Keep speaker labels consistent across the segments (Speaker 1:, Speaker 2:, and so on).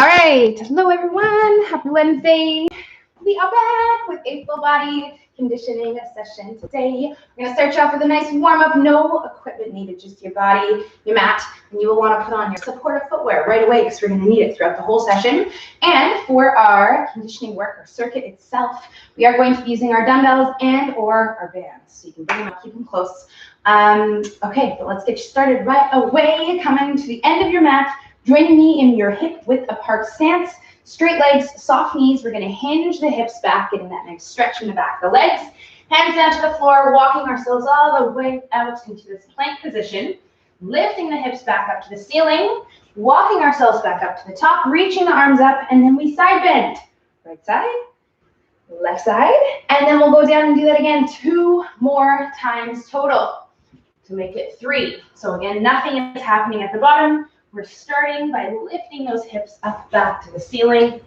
Speaker 1: All right, hello everyone. Happy Wednesday. We are back with a full body conditioning session today. We're going to start you off with a nice warm up, no equipment needed, just your body, your mat, and you will want to put on your supportive footwear right away because we're going to need it throughout the whole session. And for our conditioning work, our circuit itself, we are going to be using our dumbbells and or our bands. So you can bring them up, keep them close. Okay, so let's get you started right away. Coming to the end of your mat. Join me in your hip width apart stance. Straight legs, soft knees. We're going to hinge the hips back, getting that nice stretch in the back of the legs. Hands down to the floor, walking ourselves all the way out into this plank position. Lifting the hips back up to the ceiling. Walking ourselves back up to the top, reaching the arms up, and then we side bend. Right side, left side, and then we'll go down and do that again 2 more times total to make it 3. So again, nothing is happening at the bottom. We're starting by lifting those hips up back to the ceiling.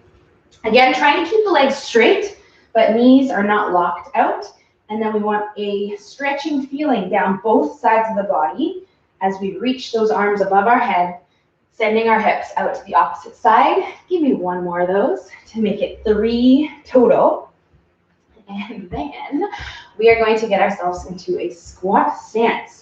Speaker 1: Again, trying to keep the legs straight, but knees are not locked out. And then we want a stretching feeling down both sides of the body as we reach those arms above our head, sending our hips out to the opposite side. Give me 1 more of those to make it 3 total. And then we are going to get ourselves into a squat stance.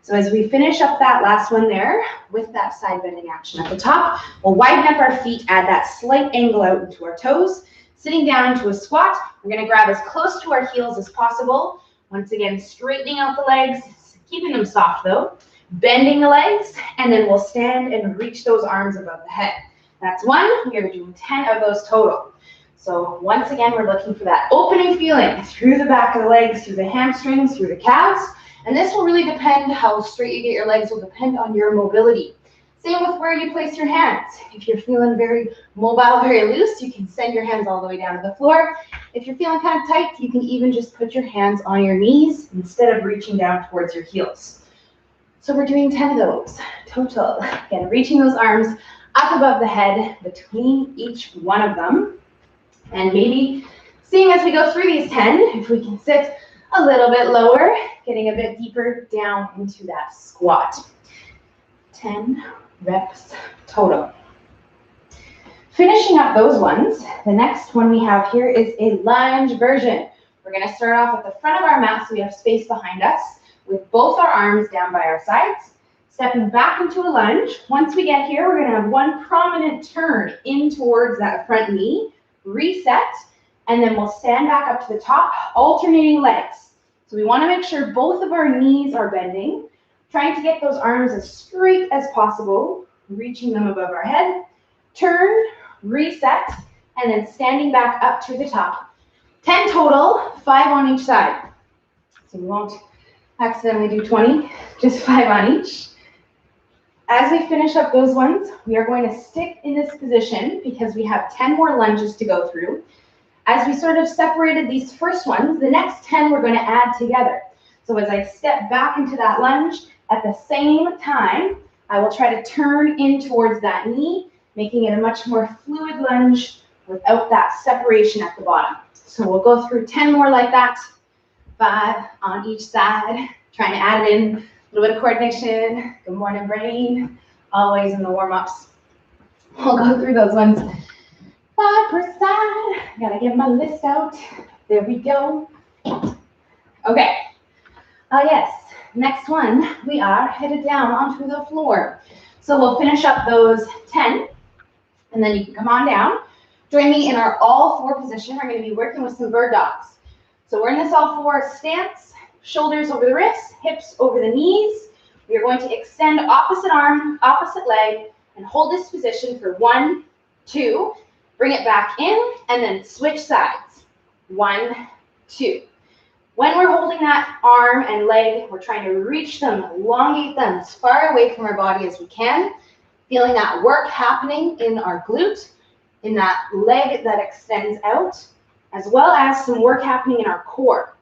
Speaker 1: So as we finish up that last one there with that side bending action at the top, we'll widen up our feet, add that slight angle out into our toes. Sitting down into a squat, we're going to grab as close to our heels as possible. Once again, straightening out the legs, keeping them soft though, bending the legs, and then we'll stand and reach those arms above the head. That's 1. We're doing 10 of those total. So once again, we're looking for that opening feeling through the back of the legs, through the hamstrings, through the calves. And this will really depend how straight you get your legs, will depend on your mobility. Same with where you place your hands. If you're feeling very mobile, very loose, you can send your hands all the way down to the floor. If you're feeling kind of tight, you can even just put your hands on your knees instead of reaching down towards your heels. So we're doing 10 of those total. Again, reaching those arms up above the head between each one of them. And maybe seeing as we go through these 10, if we can sit a little bit lower, getting a bit deeper down into that squat. 10 reps total. Finishing up those ones, the next one we have here is a lunge version. We're going to start off at the front of our mat so we have space behind us with both our arms down by our sides. Stepping back into a lunge. Once we get here, we're going to have 1 prominent turn in towards that front knee, reset, and then we'll stand back up to the top, alternating legs. So we want to make sure both of our knees are bending, trying to get those arms as straight as possible, reaching them above our head. Turn, reset, and then standing back up to the top. 10 total, 5 on each side. So we won't accidentally do 20, just 5 on each. As we finish up those ones, we are going to stick in this position because we have 10 more lunges to go through. As we sort of separated these first ones, the next 10 we're going to add together. So as I step back into that lunge, at the same time, I will try to turn in towards that knee, making it a much more fluid lunge without that separation at the bottom. So we'll go through 10 more like that, 5 on each side, trying to add in a little bit of coordination. Good morning, brain, always in the warm-ups. We'll go through those ones 5 per side. Gotta get my list out. There we go. Okay. Yes. Next one, we are headed down onto the floor. So we'll finish up those 10, and then you can come on down. Join me in our all-4 position. We're going to be working with some bird dogs. So we're in this all-4 stance, shoulders over the wrists, hips over the knees. We are going to extend opposite arm, opposite leg, and hold this position for 1, 2. Bring it back in, and then switch sides. 1, 2. When we're holding that arm and leg, we're trying to reach them, elongate them as far away from our body as we can. Feeling that work happening in our glute, in that leg that extends out, as well as some work happening in our core.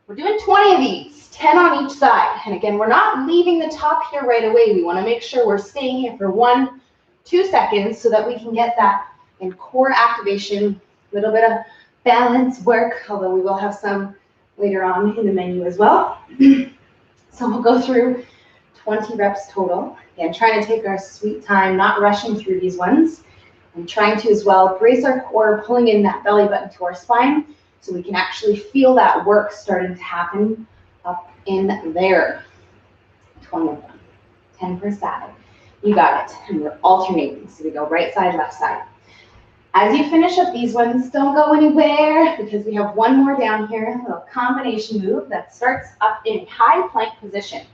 Speaker 1: We're doing 20 of these, 10 on each side. And again, we're not leaving the top here right away. We want to make sure we're staying here for 1, 2 seconds so that we can get that in core activation, a little bit of balance work, although we will have some later on in the menu as well. So we'll go through 20 reps total. Again, trying to take our sweet time, not rushing through these ones. I'm trying to as well brace our core, pulling in that belly button to our spine so we can actually feel that work starting to happen up in there. 20 of them, 10 per side. You got it. And we're alternating. So we go right side, left side. As you finish up these ones, don't go anywhere because we have one more down here, a little combination move that starts up in high plank position.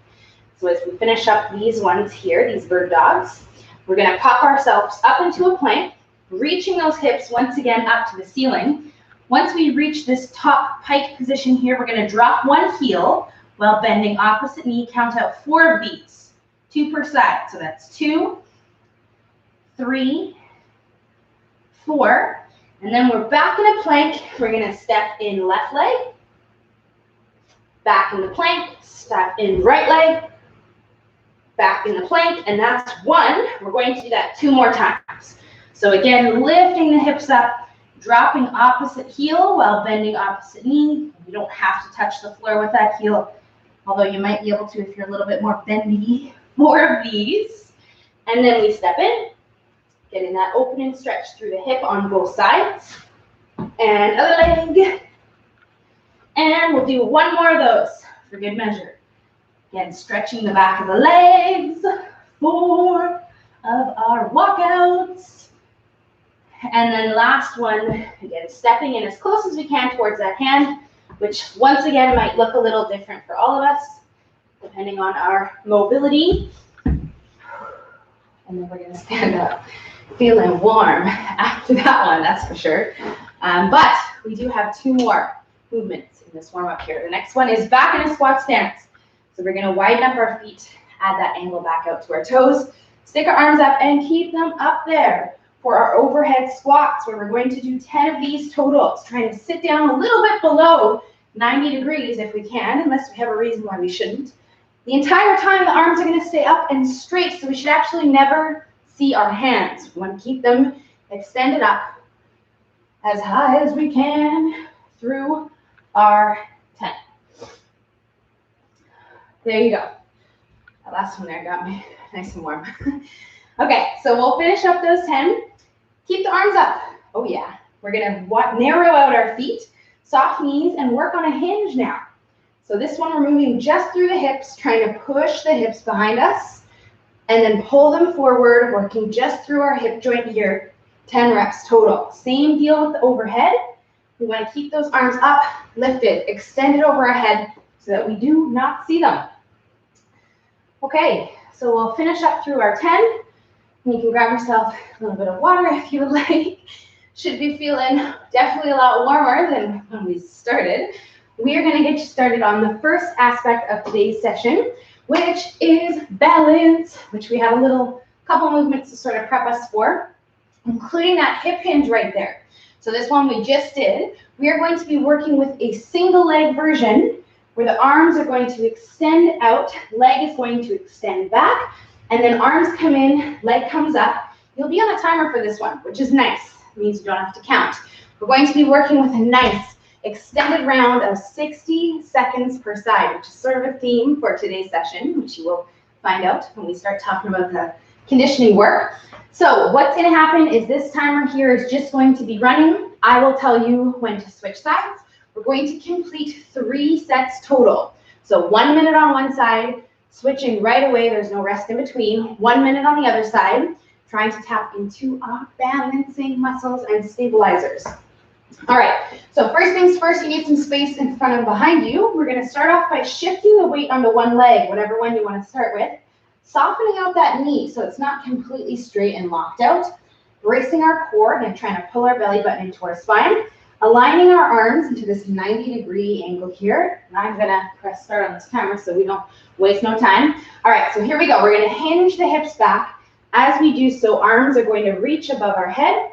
Speaker 1: So as we finish up these ones here, these bird dogs, we're going to pop ourselves up into a plank, reaching those hips once again up to the ceiling. Once we reach this top pike position here, we're going to drop one heel while bending opposite knee. Count out 4 of these, 2 per side. So that's 2, 3, 4, and then we're back in a plank. We're going to step in left leg, back in the plank, step in right leg, back in the plank, and that's 1. We're going to do that 2 more times. So again, lifting the hips up, dropping opposite heel while bending opposite knee. You don't have to touch the floor with that heel, although you might be able to if you're a little bit more bendy. 4 of these, and then we step in. Getting that open and stretch through the hip on both sides. And other leg. And we'll do 1 more of those for good measure. Again, stretching the back of the legs. 4 of our walkouts. And then last one, again, stepping in as close as we can towards that hand, which once again might look a little different for all of us, depending on our mobility. And then we're going to stand up. Feeling warm after that one, that's for sure. But we do have 2 more movements in this warm-up here. The next one is back in a squat stance. So we're going to widen up our feet, add that angle back out to our toes, stick our arms up and keep them up there for our overhead squats, where we're going to do 10 of these totals, trying to sit down a little bit below 90 degrees if we can, unless we have a reason why we shouldn't. The entire time the arms are going to stay up and straight, so we should actually never see our hands. We want to keep them extended up as high as we can through our 10. There you go. That last one there got me nice and warm. Okay, so we'll finish up those 10. Keep the arms up. Oh yeah. We're going to narrow out our feet, soft knees, and work on a hinge now. So this one we're moving just through the hips, trying to push the hips behind us, and then pull them forward, working just through our hip joint here, 10 reps total. Same deal with the overhead. We want to keep those arms up, lifted, extended over our head so that we do not see them. Okay, so we'll finish up through our 10. You can grab yourself a little bit of water if you would like. Should be feeling definitely a lot warmer than when we started. We are going to get you started on the first aspect of today's session, which is balance, which we have a couple movements to sort of prep us for, including that hip hinge right there. So this one we just did. We are going to be working with a single leg version where the arms are going to extend out, leg is going to extend back, and then arms come in, leg comes up. You'll be on a timer for this one, which is nice. It means you don't have to count. We're going to be working with a nice extended round of 60 seconds per side, which is sort of a theme for today's session, which you will find out when we start talking about the conditioning work. So what's going to happen is this timer here is just going to be running. I will tell you when to switch sides. We're going to complete 3 sets total. So 1 minute on one side, switching right away, there's no rest in between. 1 minute on the other side, trying to tap into our balancing muscles and stabilizers. All right, so first things first, you need some space in front and behind you. We're going to start off by shifting the weight onto one leg, whatever one you want to start with. Softening out that knee so it's not completely straight and locked out. Bracing our core and trying to pull our belly button into our spine. Aligning our arms into this 90-degree angle here. And I'm going to press start on this timer so we don't waste no time. All right, so here we go. We're going to hinge the hips back. As we do so, arms are going to reach above our head,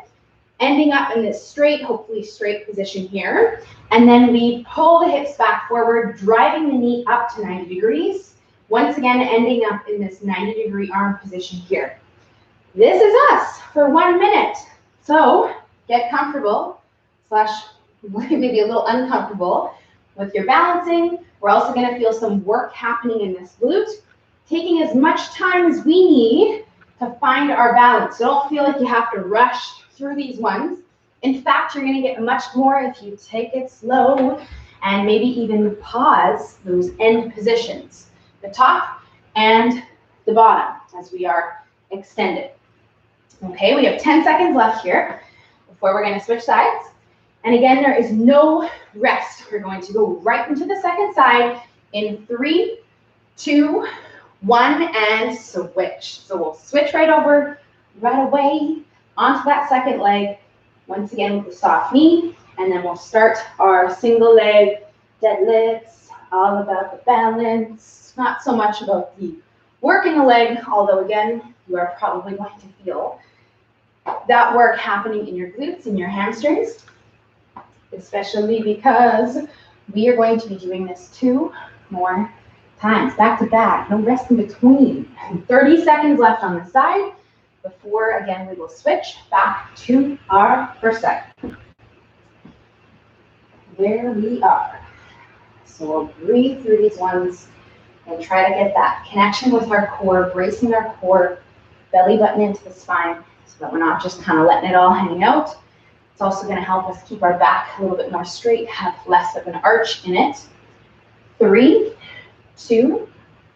Speaker 1: ending up in this straight, hopefully straight position here. And then we pull the hips back forward, driving the knee up to 90 degrees. Once again, ending up in this 90-degree arm position here. This is us for 1 minute. So get comfortable, maybe a little uncomfortable with your balancing. We're also going to feel some work happening in this glute. Taking as much time as we need to find our balance. Don't feel like you have to rush through these ones. In fact, you're going to get much more if you take it slow and maybe even pause those end positions, the top and the bottom, as we are extended. Okay, we have 10 seconds left here before we're going to switch sides. And again, there is no rest. We're going to go right into the second side in 3, 2, 1, and switch. So we'll switch right over, right away, onto that second leg. Once again with the soft knee, and then we'll start our single leg deadlifts, all about the balance, not so much about the working the leg, although again, you are probably going to feel that work happening in your glutes and your hamstrings, especially because we are going to be doing this 2 more times, back to back, no rest in between. 30 seconds left on the side before, again, we will switch back to our first set. There we are. So we'll breathe through these ones and try to get that connection with our core, bracing our core, belly button into the spine, so that we're not just kind of letting it all hang out. It's also going to help us keep our back a little bit more straight, have less of an arch in it. 3, 2,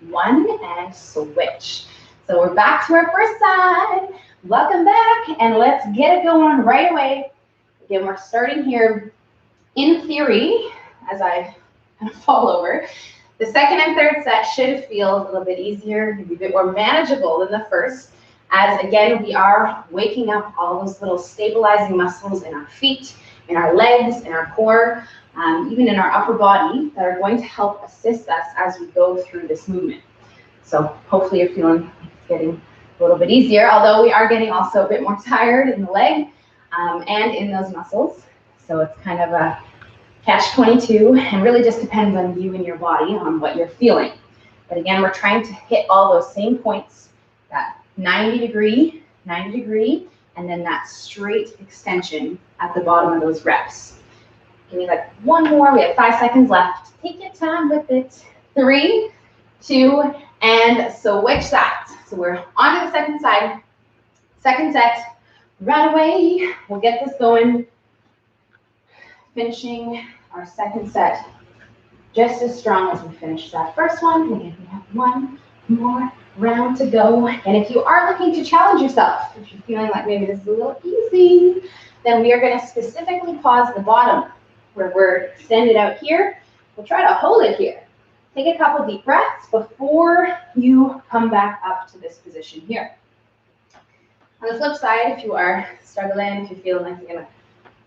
Speaker 1: 1, and switch. So we're back to our first side. Welcome back, and let's get it going right away. Again, we're starting here. In theory, as I kind of fall over, the second and third set should feel a little bit easier, maybe a bit more manageable than the first, as again, we are waking up all those little stabilizing muscles in our feet, in our legs, in our core, even in our upper body, that are going to help assist us as we go through this movement. So hopefully you're feeling like it's getting a little bit easier, although we are getting also a bit more tired in the leg and in those muscles. So it's kind of a catch-22, and really just depends on you and your body on what you're feeling. But again, we're trying to hit all those same points, that 90 degree, and then that straight extension at the bottom of those reps. Give me like one more. We have 5 seconds left. Take your time with it. 3, 2, and switch sides. So we're on to the second side. Second set, right away. We'll get this going. Finishing our second set just as strong as we finished that first one. Again, we have 1 more round to go. And if you are looking to challenge yourself, if you're feeling like maybe this is a little easy, then we are going to specifically pause the bottom where we're extended out here. We'll try to hold it here. Take a couple deep breaths before you come back up to this position here. On the flip side, if you are struggling, if you're feeling like you're going to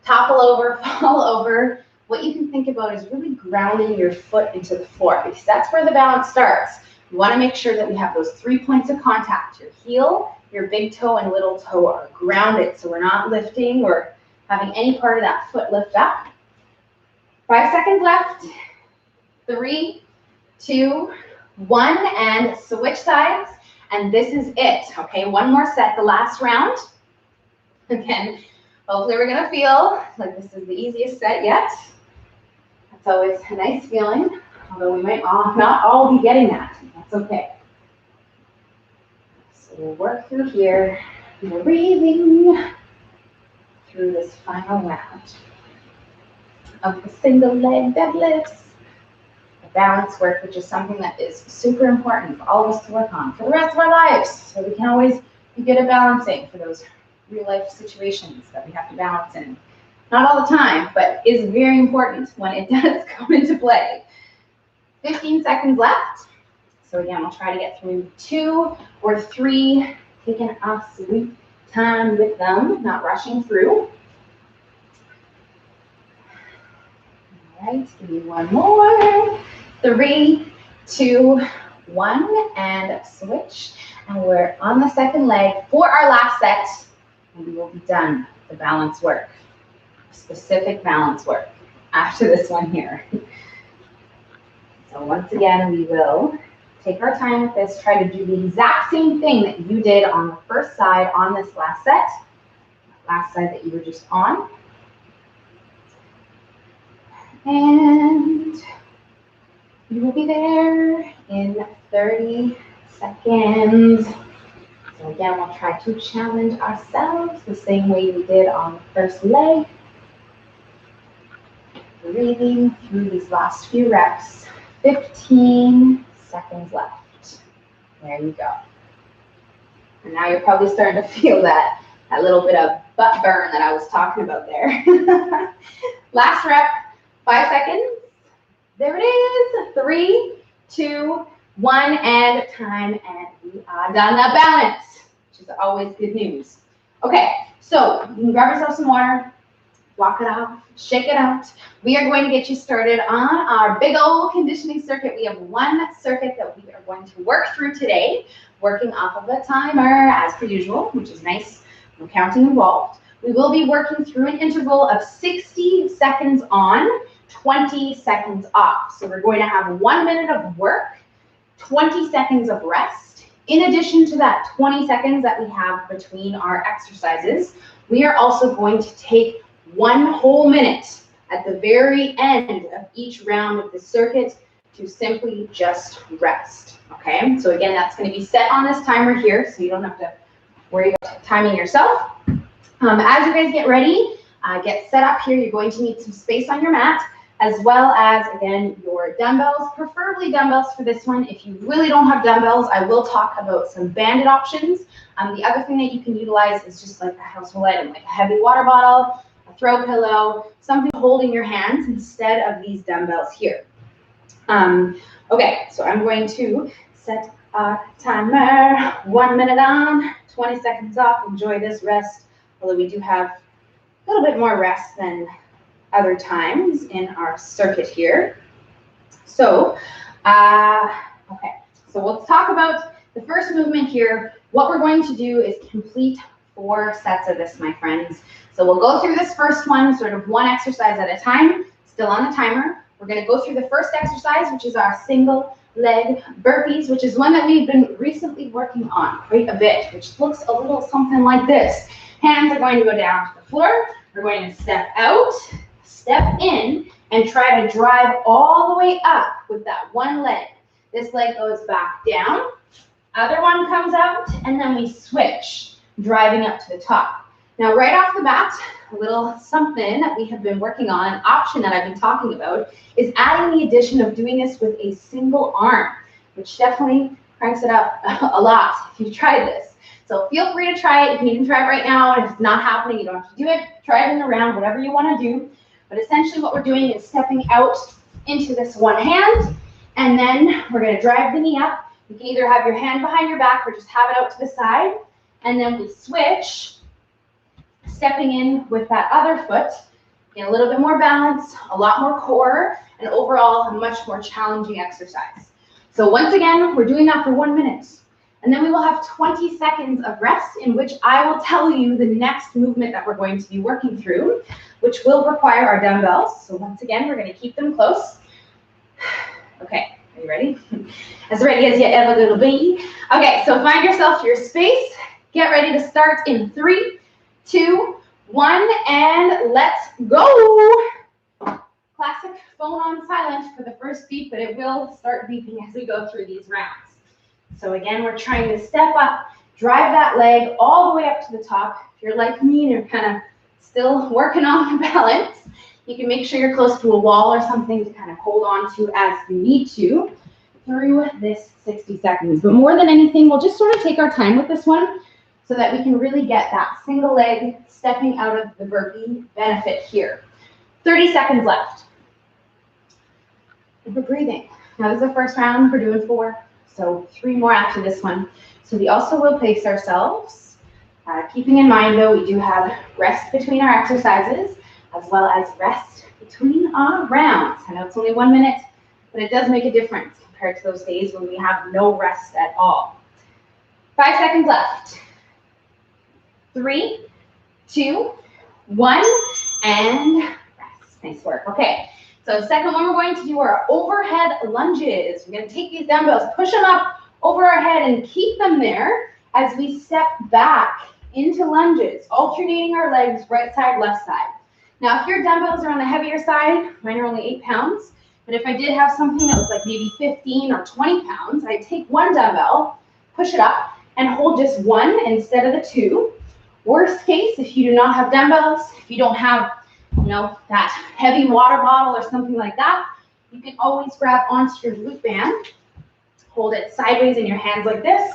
Speaker 1: topple over, fall over, what you can think about is really grounding your foot into the floor, because that's where the balance starts. You want to make sure that we have those 3 points of contact. Your heel, your big toe, and little toe are grounded, so we're not lifting or having any part of that foot lift up. 5 seconds left. 3, 2, 1, and switch sides. And this is it, okay? One more set, the last round. Again, hopefully we're gonna feel like this is the easiest set yet. That's always a nice feeling, although we might not all be getting that. That's okay. So we'll work through here, breathing through this final round of the single leg deadlifts. Balance work, which is something that is super important for all of us to work on for the rest of our lives, so we can always be good at balancing for those real life situations that we have to balance in. Not all the time, but is very important when it does come into play. 15 seconds left. So again, we'll try to get through 2 or 3, taking a sweet time with them, not rushing through. All right, give me one more. 3, 2, 1, and switch. And we're on the second leg for our last set, and we will be done with the balance work, specific balance work after this one here. So once again, we will take our time with this, try to do the exact same thing that you did on the first side on this last set, last side that you were just on. And we will be there in 30 seconds. So again, we'll try to challenge ourselves the same way we did on the first leg. Breathing through these last few reps. 15 seconds left. There you go. And now you're probably starting to feel that little bit of butt burn that I was talking about there. Last rep, 5 seconds. There it is. 3, 2, 1, and time. And we are done. That balance, which is always good news. Okay, so you can grab yourself some water, walk it off, shake it out. We are going to get you started on our big old conditioning circuit. We have one circuit that we are going to work through today, working off of a timer as per usual, which is nice. No counting involved. We will be working through an interval of 60 seconds on, 20 seconds off. So we're going to have 1 minute of work, 20 seconds of rest. In addition to that 20 seconds that we have between our exercises, we are also going to take 1 whole minute at the very end of each round of the circuit to simply just rest. Okay, so again, that's going to be set on this timer here, so you don't have to worry about timing yourself. As you guys get ready, get set up here, you're going to need some space on your mat, as well as, again, your dumbbells, preferably dumbbells for this one. If you really don't have dumbbells, I will talk about some banded options. The other thing that you can utilize is just like a household item, like a heavy water bottle, a throw pillow, something to hold in your hands instead of these dumbbells here. Okay, so I'm going to set our timer. 1 minute on, 20 seconds off. Enjoy this rest, although we do have a little bit more rest than other times in our circuit here. So, okay, so we'll talk about the first movement here. What we're going to do is complete 4 sets of this, my friends. So we'll go through this first one, sort of one exercise at a time, still on the timer. We're going to go through the first exercise, which is our single leg burpees, which is one that we've been recently working on quite a bit, which looks a little something like this. Hands are going to go down to the floor. We're going to step out, step in, and try to drive all the way up with that one leg. This leg goes back down, other one comes out, and then we switch, driving up to the top. Now, right off the bat, a little something that we have been working on, an option that I've been talking about, is adding the addition of doing this with a single arm, which definitely cranks it up a lot if you've tried this. So feel free to try it. You can even try it right now. And if it's not happening, you don't have to do it. Try it in the round, whatever you want to do. But essentially what we're doing is stepping out into this one hand, and then we're going to drive the knee up. You can either have your hand behind your back or just have it out to the side. And then we switch, stepping in with that other foot, get a little bit more balance, a lot more core, and overall a much more challenging exercise. So once again, we're doing that for 1 minute. And then we will have 20 seconds of rest in which I will tell you the next movement that we're going to be working through, which will require our dumbbells. So once again, we're going to keep them close. Okay, are you ready? As ready as you ever gonna be. Okay, so find yourself your space. Get ready to start in 3, 2, 1, and let's go. Classic phone on silent for the first beat, but it will start beeping as we go through these rounds. So again, we're trying to step up, drive that leg all the way up to the top. If you're like me and you're kind of still working on the balance, you can make sure you're close to a wall or something to kind of hold on to as you need to through this 60 seconds. But more than anything, we'll just sort of take our time with this one so that we can really get that single leg stepping out of the burpee benefit here. 30 seconds left. And we're breathing. Now this is the first round, we're doing 4. So 3 more after this one. So we also will pace ourselves. Keeping in mind, though, we do have rest between our exercises, as well as rest between our rounds. I know it's only 1 minute, but it does make a difference compared to those days when we have no rest at all. 5 seconds left. 3, 2, 1, and rest. Nice work. Okay. So the second one we're going to do are overhead lunges. We're going to take these dumbbells, push them up over our head, and keep them there as we step back into lunges, alternating our legs right side, left side. Now, if your dumbbells are on the heavier side, mine are only 8 pounds, but if I did have something that was like maybe 15 or 20 pounds, I'd take one dumbbell, push it up, and hold just one instead of the two. Worst case, if you do not have dumbbells, if you don't have, that heavy water bottle or something like that, you can always grab onto your glute band, hold it sideways in your hands like this,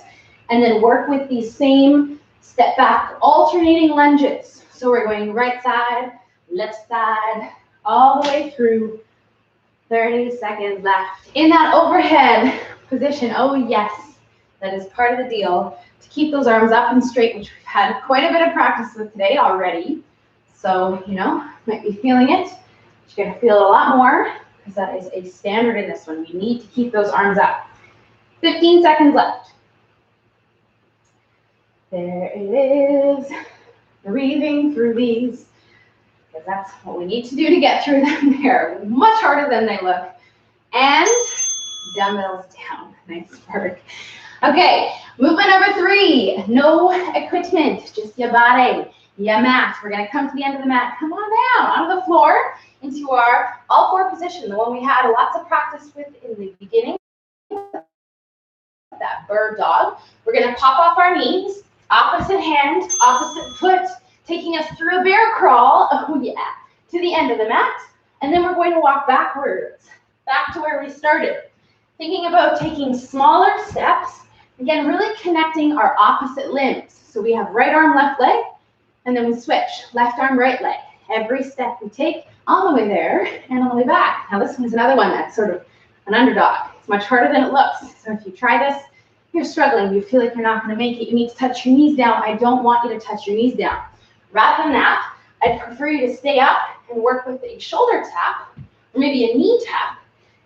Speaker 1: and then work with these same step back alternating lunges. So we're going right side, left side, all the way through. 30 seconds left. In that overhead position, oh yes, that is part of the deal, to keep those arms up and straight, which we've had quite a bit of practice with today already. So, might be feeling it. You're gonna feel it a lot more, because that is a standard in this one. You need to keep those arms up. 15 seconds left. There it is. Breathing through these, because that's what we need to do to get through them. They're much harder than they look. And dumbbells down. Nice work. Okay, movement number 3. No equipment, just your body, your mat. We're gonna come to the end of the mat. Come on down, onto the floor, into our all four position, the one we had lots of practice with in the beginning, that bird dog. We're gonna pop off our knees, opposite hand, opposite foot, taking us through a bear crawl, oh yeah, to the end of the mat. And then we're going to walk backwards, back to where we started. Thinking about taking smaller steps, again, really connecting our opposite limbs. So we have right arm, left leg, and then we switch, left arm, right leg. Every step we take all the way there and all the way back. Now this one's another one that's sort of an underdog. It's much harder than it looks. So if you try this, you're struggling, you feel like you're not gonna make it, you need to touch your knees down. I don't want you to touch your knees down. Rather than that, I'd prefer you to stay up and work with a shoulder tap, or maybe a knee tap,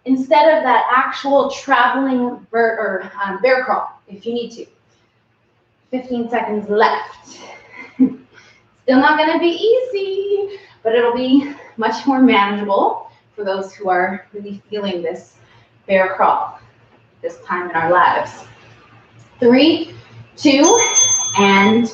Speaker 1: instead of that actual traveling bear crawl, if you need to. 15 seconds left. Still not gonna be easy, but it'll be much more manageable for those who are really feeling this bear crawl this time in our lives. 3, 2, and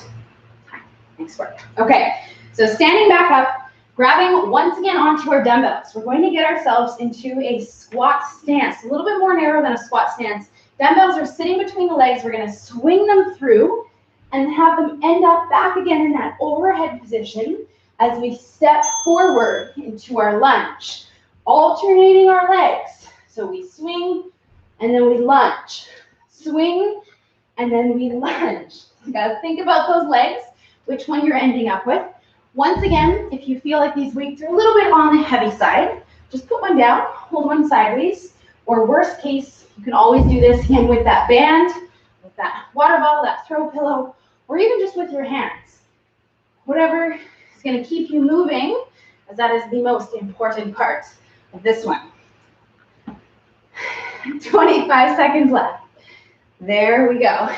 Speaker 1: time. Nice work. Okay, so standing back up, grabbing once again onto our dumbbells. We're going to get ourselves into a squat stance, a little bit more narrow than a squat stance. Dumbbells are sitting between the legs. We're going to swing them through and have them end up back again in that overhead position as we step forward into our lunge, alternating our legs. So we swing and then we lunge, swing and then we lunge. You got to think about those legs, which one you're ending up with. Once again, if you feel like these weights are a little bit on the heavy side, just put one down, hold one sideways, or worst case, you can always do this again with that band, with that water bottle, that throw pillow, or even just with your hands. Whatever is going to keep you moving, as that is the most important part of this one. 25 seconds left. There we go.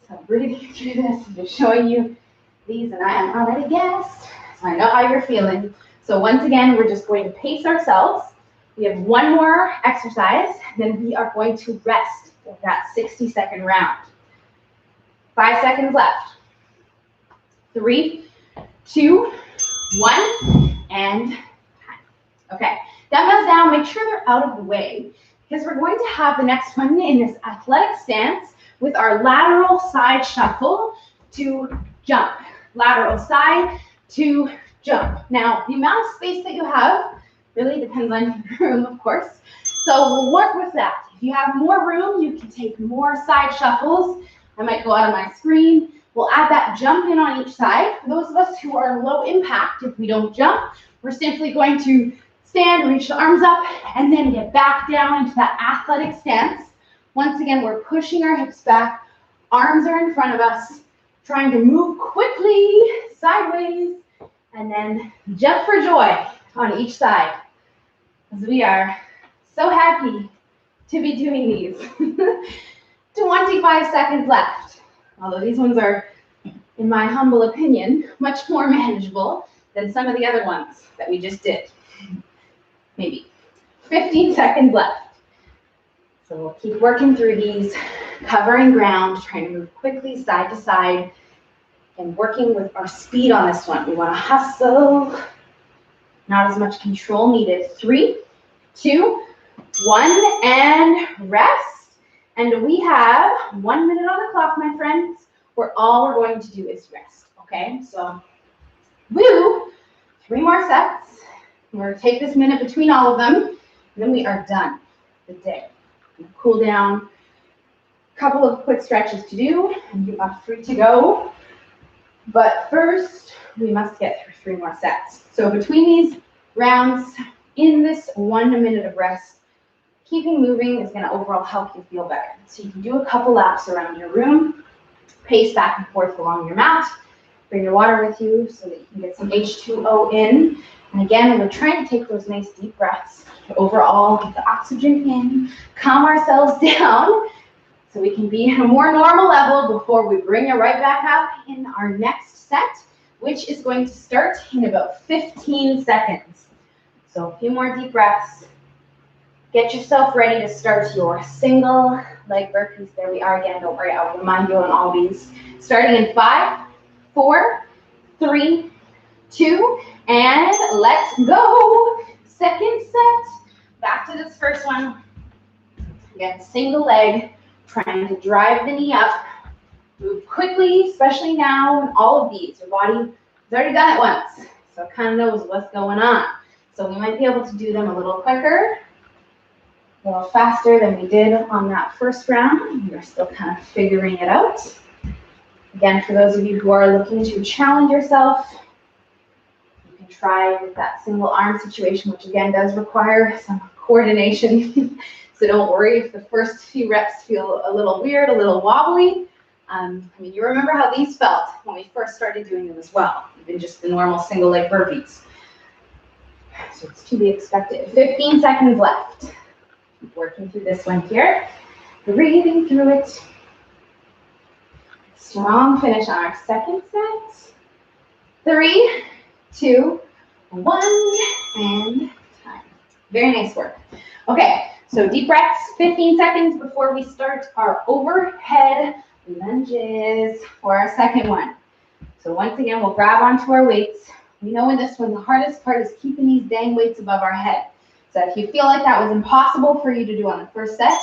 Speaker 1: So breathing through this and just showing you these, and I am already gassed, so I know how you're feeling. So once again, we're just going to pace ourselves. We have one more exercise, then we are going to rest for that 60-second round. 5 seconds left. 3, 2, 1, and time. Okay, dumbbells down, make sure they're out of the way, because we're going to have the next one in this athletic stance with our lateral side shuffle to jump. Lateral side to jump. Now, the amount of space that you have really depends on your room, of course. So we'll work with that. If you have more room, you can take more side shuffles. I might go out on my screen. We'll add that jump in on each side. For those of us who are low impact, if we don't jump, we're simply going to stand, reach the arms up, and then get back down into that athletic stance. Once again, we're pushing our hips back. Arms are in front of us, trying to move quickly sideways, and then jump for joy on each side. As we are so happy to be doing these. 25 seconds left. Although these ones are, in my humble opinion, much more manageable than some of the other ones that we just did. Maybe. 15 seconds left. So we'll keep working through these, covering ground, trying to move quickly side to side, and working with our speed on this one. We want to hustle. Not as much control needed. 3, 2, 1, and rest. And we have 1 minute on the clock, my friends, where all we're going to do is rest, okay? So, woo, 3 more sets. We're going to take this minute between all of them, and then we are done for the day. Cool down, a couple of quick stretches to do, and you are free to go. But first, we must get through 3 more sets. So between these rounds, in this 1 minute of rest, keeping moving is going to overall help you feel better. So you can do a couple laps around your room, pace back and forth along your mat, bring your water with you so that you can get some H2O in. And again, we're trying to take those nice deep breaths to overall get the oxygen in, calm ourselves down so we can be at a more normal level before we bring it right back up in our next set, which is going to start in about 15 seconds. So a few more deep breaths. Get yourself ready to start your single leg burpees. There we are again. Don't worry, I'll remind you on all these. Starting in 5, 4, 3, 2, and let's go. Second set. Back to this first one. Again, single leg, trying to drive the knee up. Move quickly, especially now in all of these. Your body has already done it once, so it kind of knows what's going on. So we might be able to do them a little quicker, a little faster than we did on that first round. We're still kind of figuring it out. Again, for those of you who are looking to challenge yourself, you can try with that single arm situation, which again does require some coordination. So don't worry if the first few reps feel a little weird, a little wobbly. I mean, you remember how these felt when we first started doing them as well, even just the normal single leg burpees. So it's to be expected. 15 seconds left. Keep working through this one here. Breathing through it. Strong finish on our second set. 3, 2, 1, and time. Very nice work. Okay, so deep breaths, 15 seconds before we start our overhead lunges for our second one. So once again, we'll grab onto our weights. We know in this one, the hardest part is keeping these dang weights above our head. So if you feel like that was impossible for you to do on the first set,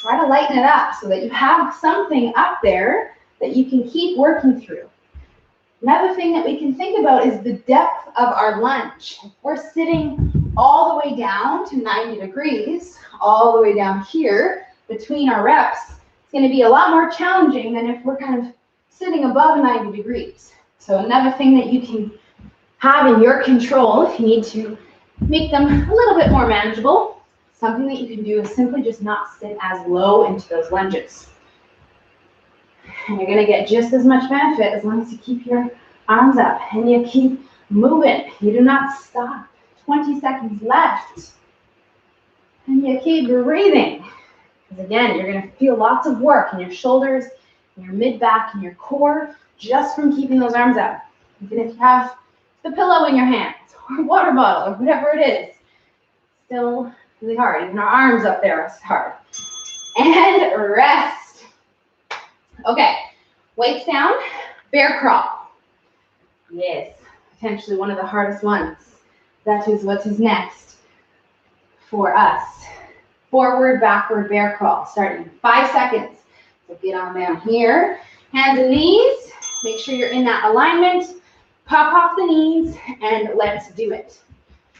Speaker 1: try to lighten it up so that you have something up there that you can keep working through. Another thing that we can think about is the depth of our lunge. If we're sitting all the way down to 90 degrees, all the way down here between our reps, it's going to be a lot more challenging than if we're kind of sitting above 90 degrees. So another thing that you can have in your control if you need to make them a little bit more manageable, something that you can do is simply just not sit as low into those lunges. And you're going to get just as much benefit as long as you keep your arms up and you keep moving. You do not stop. 20 seconds left. And you keep breathing. Because again, you're going to feel lots of work in your shoulders, in your mid-back, and your core just from keeping those arms up. Even if you have the pillow in your hands or a water bottle or whatever it is, still really hard. Even our arms up there is hard. And rest. Okay, weights down, bear crawl. Yes, potentially one of the hardest ones. That is what is next for us. Forward, backward, bear crawl, starting in 5 seconds. So get on down here, hands and knees. Make sure you're in that alignment. Pop off the knees, and let's do it.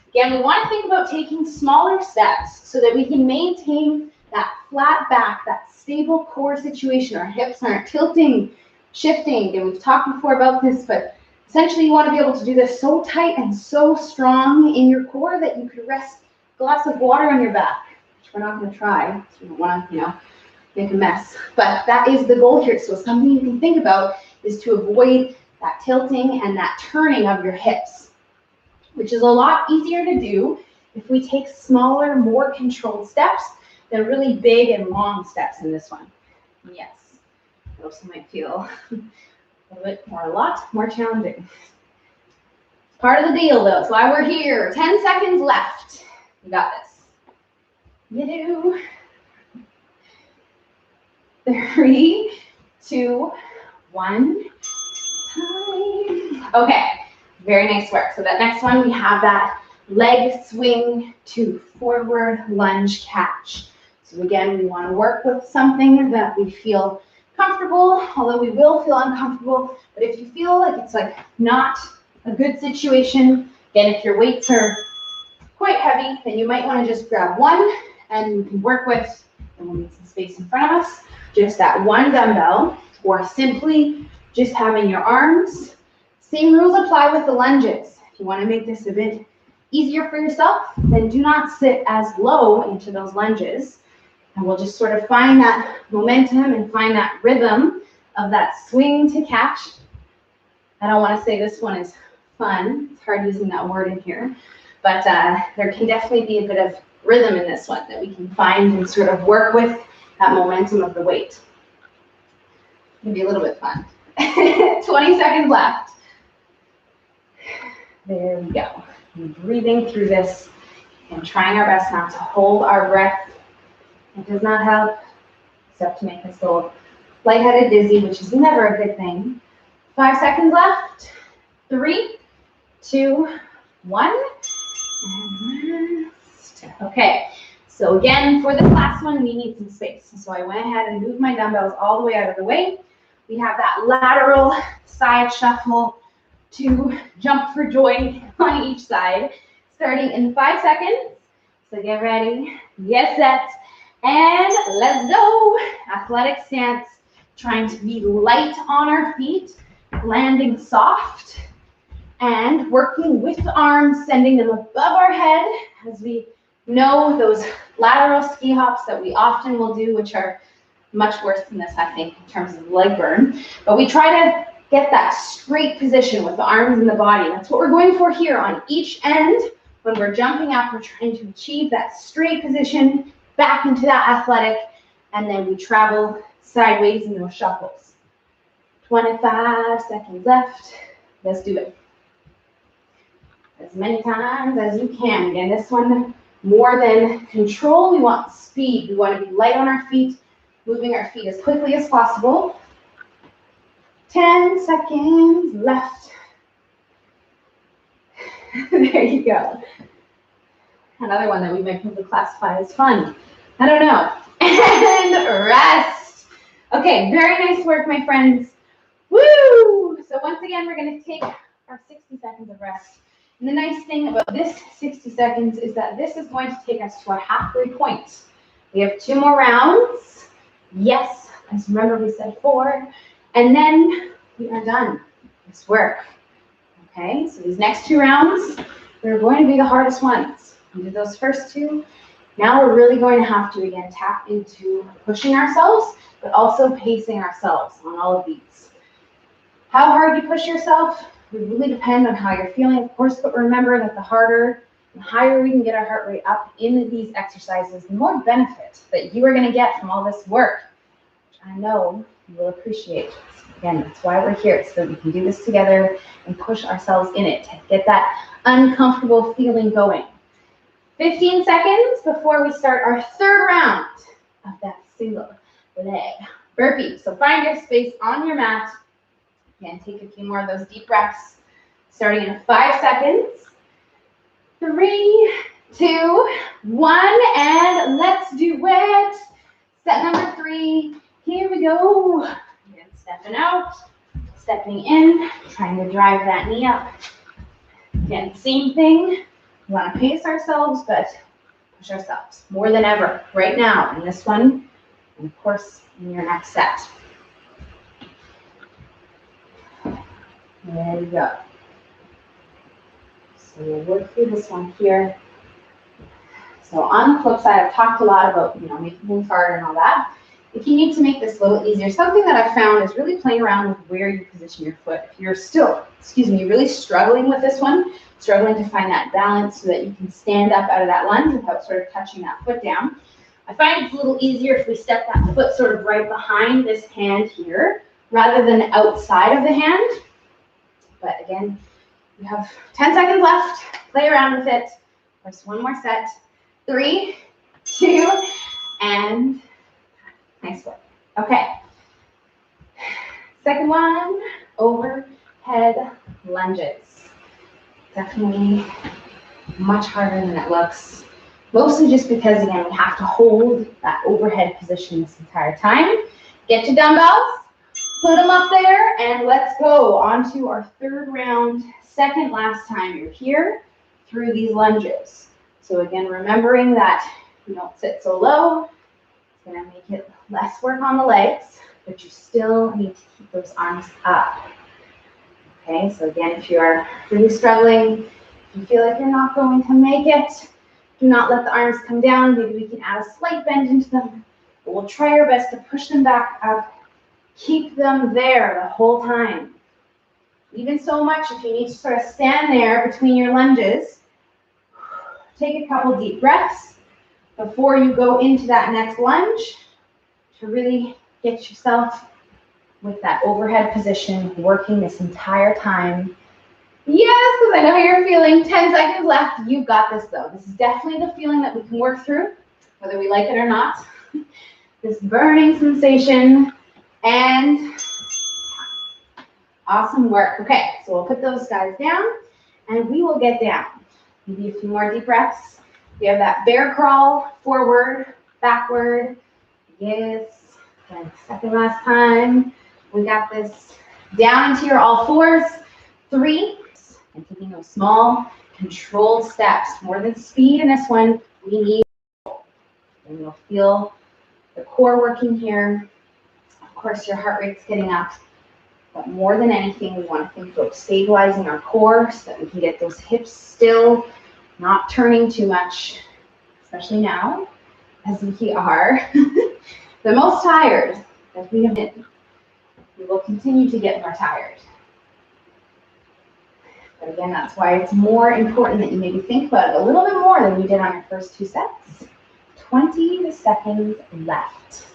Speaker 1: Again, we want to think about taking smaller steps so that we can maintain that flat back, that stable core situation. Our hips aren't tilting, shifting, and we've talked before about this, but essentially you want to be able to do this so tight and so strong in your core that you could rest a glass of water on your back, which we're not going to try, so we don't want to, make a mess. But that is the goal here. So something you can think about is to avoid that tilting and that turning of your hips, which is a lot easier to do if we take smaller, more controlled steps than really big and long steps in this one. Yes, it also might feel a lot more challenging. It's part of the deal, though. It's why we're here. 10 seconds left. You got this. You do. 3, 2, 1. Time. Okay, very nice work. So that next one, we have that leg swing to forward lunge catch. So again, we want to work with something that we feel comfortable, although we will feel uncomfortable. But if you feel like it's like not a good situation, again, if your weights are quite heavy, then you might want to just grab one and you can work with, and we'll need some space in front of us, just that one dumbbell, or simply just having your arms. Same rules apply with the lunges. If you want to make this a bit easier for yourself, then do not sit as low into those lunges. And we'll just sort of find that momentum and find that rhythm of that swing to catch. I don't want to say this one is fun. It's hard using that word in here. But there can definitely be a bit of rhythm in this one that we can find and sort of work with that momentum of the weight. It can be a little bit fun. 20 seconds left. There we go. And breathing through this and trying our best not to hold our breath. It does not help except to make us go lightheaded, dizzy, which is never a good thing. 5 seconds left. 3, 2, 1. And rest. Okay, so again, for this last one, we need some space. So I went ahead and moved my dumbbells all the way out of the way. We have that lateral side shuffle to jump for joy on each side, starting in 5 seconds. So get ready, get set, and let's go. Athletic stance, trying to be light on our feet, landing soft, and working with the arms, sending them above our head, as we know those lateral ski hops that we often will do, which are much worse than this, I think, in terms of leg burn. But we try to get that straight position with the arms and the body. That's what we're going for here on each end. When we're jumping up, we're trying to achieve that straight position, back into that athletic, and then we travel sideways in those shuffles. 25 seconds left. Let's do it. As many times as you can. Again, this one, more than control, we want speed. We want to be light on our feet, moving our feet as quickly as possible. 10 seconds left. There you go. Another one that we might probably classify as fun. I don't know. And rest. Okay, very nice work, my friends. Woo! So once again, we're going to take our 60 seconds of rest. And the nice thing about this 60 seconds is that this is going to take us to our halfway point. We have 2 more rounds. Yes, as remember we said 4. And then we are done. This work. Okay, so these next 2 rounds, they're going to be the hardest ones. We did those first 2. Now we're really going to have to, again, tap into pushing ourselves, but also pacing ourselves on all of these. How hard you push yourself would really depend on how you're feeling, of course, but remember that the harder and higher we can get our heart rate up in these exercises, the more benefit that you are going to get from all this work, which I know you will appreciate. Again, that's why we're here, so that we can do this together and push ourselves in it to get that uncomfortable feeling going. 15 seconds before we start our 3rd round of that single leg burpee. So find your space on your mat. Again, take a few more of those deep breaths, starting in 5 seconds. 3, 2, 1, and let's do it. Step number 3. Here we go. Again, stepping out, stepping in, trying to drive that knee up. Again, same thing. We want to pace ourselves, but push ourselves more than ever right now in this one, and of course in your next set. There we go. So we'll work through this one here. So on the flip side, I've talked a lot about, making things harder and all that. If you need to make this a little easier, something that I've found is really playing around with where you position your foot. If you're still, really struggling with this one, struggling to find that balance so that you can stand up out of that lunge without sort of touching that foot down, I find it's a little easier if we step that foot sort of right behind this hand here, rather than outside of the hand. But again, we have 10 seconds left. Play around with it. First, one more set. 3, 2, and nice work. Okay. Second one, overhead lunges. Definitely much harder than it looks. Mostly just because, again, we have to hold that overhead position this entire time. Get your dumbbells, put them up there, and let's go on to our third round, second last time you're here through these lunges. So again, remembering that you don't sit so low, it's gonna make it less work on the legs, but you still need to keep those arms up. Okay, so again, if you're really struggling, if you feel like you're not going to make it, do not let the arms come down. Maybe we can add a slight bend into them, but we'll try our best to push them back up. Keep them there the whole time. Even so much, if you need to sort of stand there between your lunges, take a couple deep breaths before you go into that next lunge to really get yourself with that overhead position, working this entire time. Yes, because I know you're feeling 10 seconds left. You've got this though. This is definitely the feeling that we can work through, whether we like it or not. This burning sensation, and awesome work. Okay, so we'll put those guys down and we will get down. Maybe a few more deep breaths. We have that bear crawl, forward, backward. Yes, and second last time. We got this. Down into your all fours. 3, and taking those small, controlled steps. More than speed in this one, we need, and you'll feel the core working here. Of course, your heart rate's getting up, but more than anything, we want to think about stabilizing our core so that we can get those hips still, not turning too much, especially now, as we are the most tired that we have been. We will continue to get more tired. But again, that's why it's more important that you maybe think about it a little bit more than you did on your first 2 sets. 20 seconds left.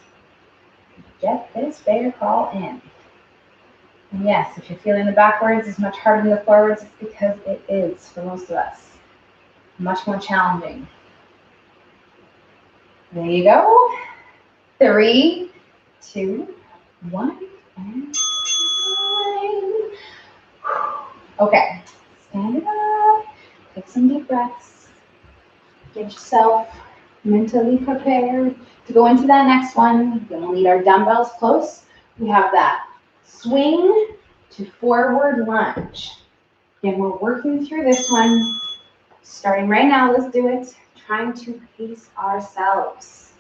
Speaker 1: Get this bear crawl in. And yes, if you're feeling the backwards is much harder than the forwards, it's because it is for most of us. Much more challenging. There you go. 3, 2, 1, and time. Okay, stand it up, take some deep breaths, get yourself mentally prepared to go into that next one. We're gonna lead our dumbbells close. We have that swing to forward lunge. Again, we're working through this one. Starting right now, let's do it. Trying to pace ourselves.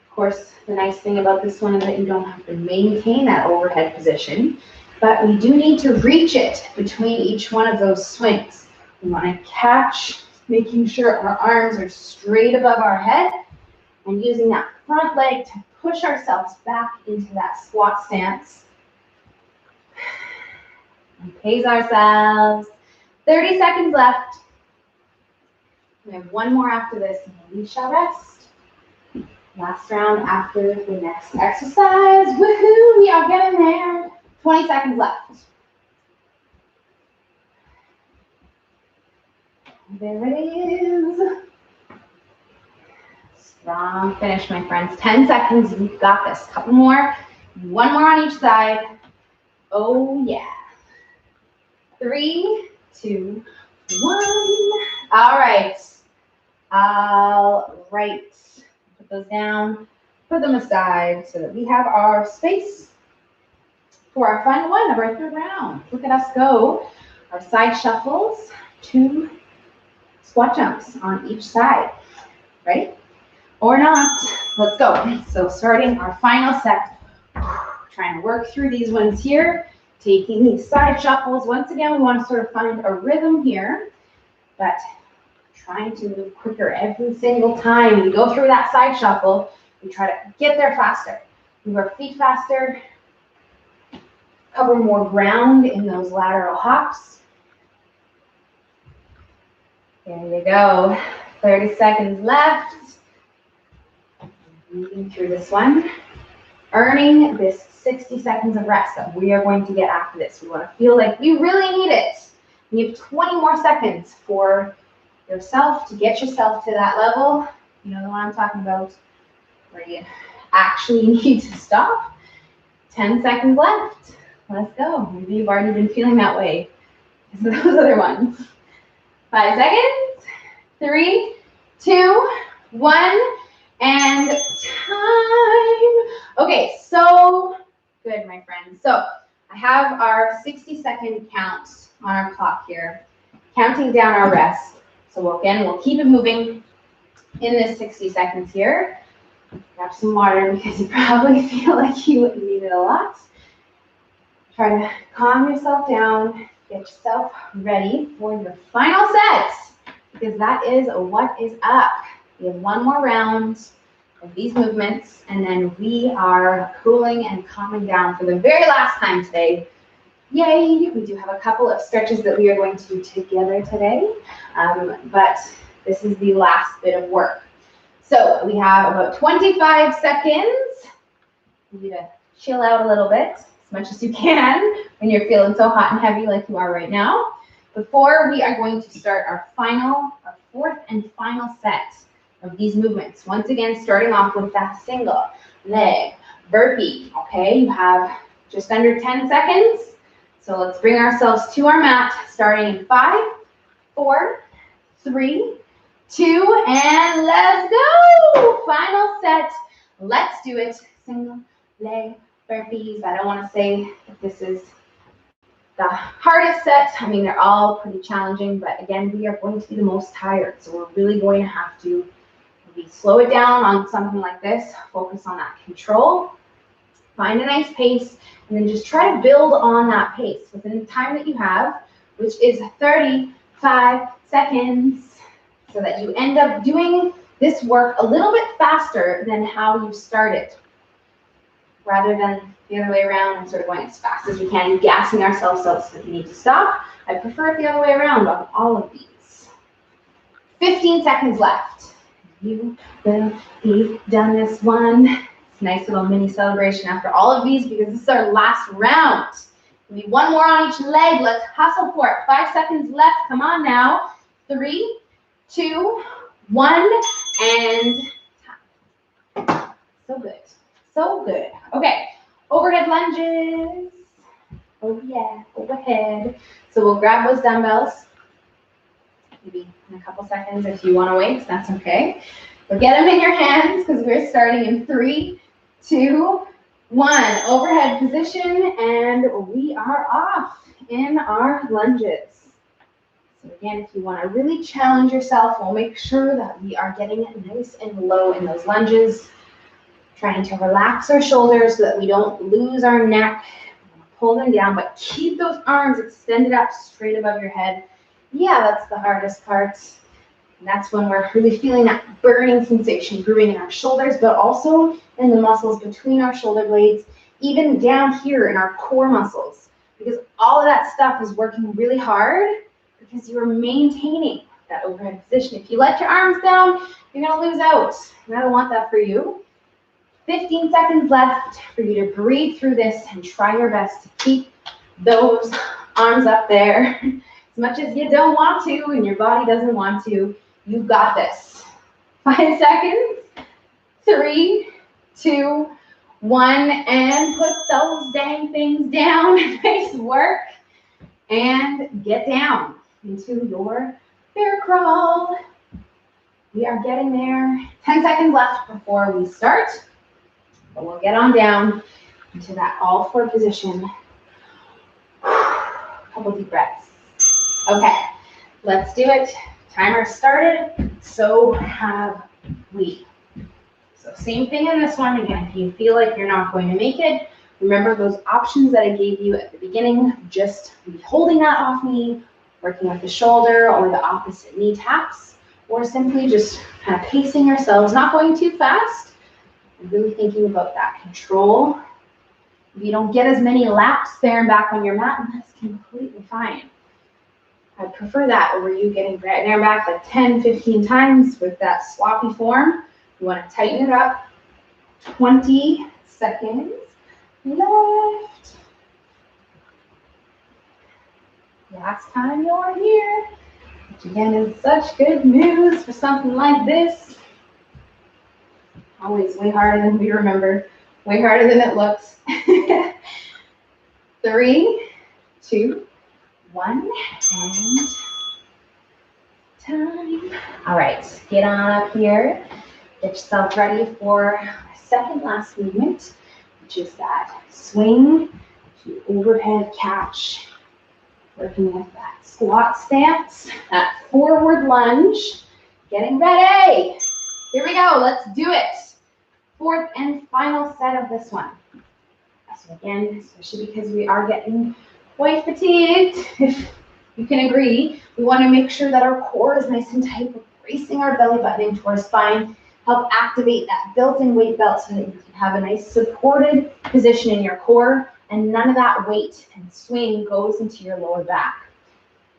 Speaker 1: Of course, the nice thing about this one is that you don't have to maintain that overhead position, but we do need to reach it between each one of those swings. We want to catch, making sure our arms are straight above our head, and using that front leg to push ourselves back into that squat stance. And pace ourselves. 30 seconds left. We have one more after this, and then we shall rest. Last round after the next exercise. Woohoo! We are getting there. 20 seconds left. There it is. Strong finish, my friends. 10 seconds. We've got this. Couple more. One more on each side. Oh, yeah. 3, 2, 1. All right. All right. Put those down. Put them aside so that we have our space for our final one of our third round. Look at us go. Our side shuffles, 2 squat jumps on each side. Ready? Or not. Let's go. So starting our final set. Trying to work through these ones here. Taking these side shuffles. Once again, we want to sort of find a rhythm here, but trying to move quicker every single time we go through that side shuffle. We try to get there faster. Move our feet faster. Cover more ground in those lateral hops. There you go. 30 seconds left. Moving through this one. Earning this 60 seconds of rest that we are going to get after this. We want to feel like we really need it. You have 20 more seconds for yourself to get yourself to that level. You know the one I'm talking about, where you actually need to stop. 10 seconds left. Let's go. Maybe you've already been feeling that way. So those other ones. 5 seconds. 3, 2, 1, and time. Okay, so good, my friends. So I have our 60-second count on our clock here, counting down our rest. So we'll keep it moving in this 60 seconds here. Grab some water because you probably feel like you need it a lot. Try to calm yourself down, get yourself ready for your final set, because that is what is up. We have one more round of these movements, and then we are cooling and calming down for the very last time today. Yay! We do have a couple of stretches that we are going to do together today, but this is the last bit of work. So we have about 25 seconds. You need to chill out a little bit, as much as you can, when you're feeling so hot and heavy like you are right now, before we are going to start our fourth and final set of these movements. Once again, starting off with that single leg burpee. Okay, you have just under 10 seconds. So let's bring ourselves to our mat, starting in 5, 4, 3, 2, and let's go. Final set. Let's do it. Single leg burpees. I don't want to say that this is the hardest set. I mean, they're all pretty challenging, but again, we are going to be the most tired. So we're really going to have to maybe slow it down on something like this. Focus on that control. Find a nice pace, and then just try to build on that pace within the time that you have, which is 35 seconds, so that you end up doing this work a little bit faster than how you started, rather than the other way around and sort of going as fast as we can, gassing ourselves out so that we need to stop. I prefer it the other way around on all of these. 15 seconds left. You will be done this one. Nice little mini celebration after all of these, because this is our last round. Give me one more on each leg. Let's hustle for it. 5 seconds left. Come on now. 3, 2, 1, and time. So good. So good. Okay. Overhead lunges. Oh yeah. Overhead. So we'll grab those dumbbells. Maybe in a couple seconds if you want to wait. That's okay. But get them in your hands, because we're starting in 3, 2, 1. Overhead position, and we are off in our lunges. So again, if you want to really challenge yourself, we'll make sure that we are getting nice and low in those lunges, trying to relax our shoulders so that we don't lose our neck. Pull them down, but keep those arms extended up straight above your head. Yeah, that's the hardest part. And that's when we're really feeling that burning sensation brewing in our shoulders, but also in the muscles between our shoulder blades, even down here in our core muscles, because all of that stuff is working really hard because you are maintaining that overhead position. If you let your arms down, you're going to lose out, and I don't want that for you. 15 seconds left for you to breathe through this and try your best to keep those arms up there. As much as you don't want to and your body doesn't want to, you've got this. 5 seconds. 3, 2, 1, and put those dang things down. Nice work. And get down into your bear crawl. We are getting there. 10 seconds left before we start. But we'll get on down into that all four position. Couple deep breaths. Okay, let's do it. Timer started, so have we. So same thing in this one. Again, if you feel like you're not going to make it, remember those options that I gave you at the beginning. Just be holding that off knee, working with the shoulder or the opposite knee taps, or simply just kind of pacing yourselves, not going too fast, and really thinking about that control. If you don't get as many laps there and back on your mat, that's completely fine. I prefer that over you getting there and back like 10, 15 times with that sloppy form. You want to tighten it up. 20 seconds left. Last time you're here, which again is such good news for something like this. Always way harder than we remember, way harder than it looks. 3, 2, 1, and time. All right, get on up here. Get yourself ready for our second last movement, which is that swing to overhead catch. Working with that squat stance, that forward lunge. Getting ready. Here we go, let's do it. Fourth and final set of this one. So again, especially because we are getting quite fatigued, if you can agree, we want to make sure that our core is nice and tight. We're bracing our belly button into our spine. Help activate that built-in weight belt so that you can have a nice supported position in your core, and none of that weight and swing goes into your lower back.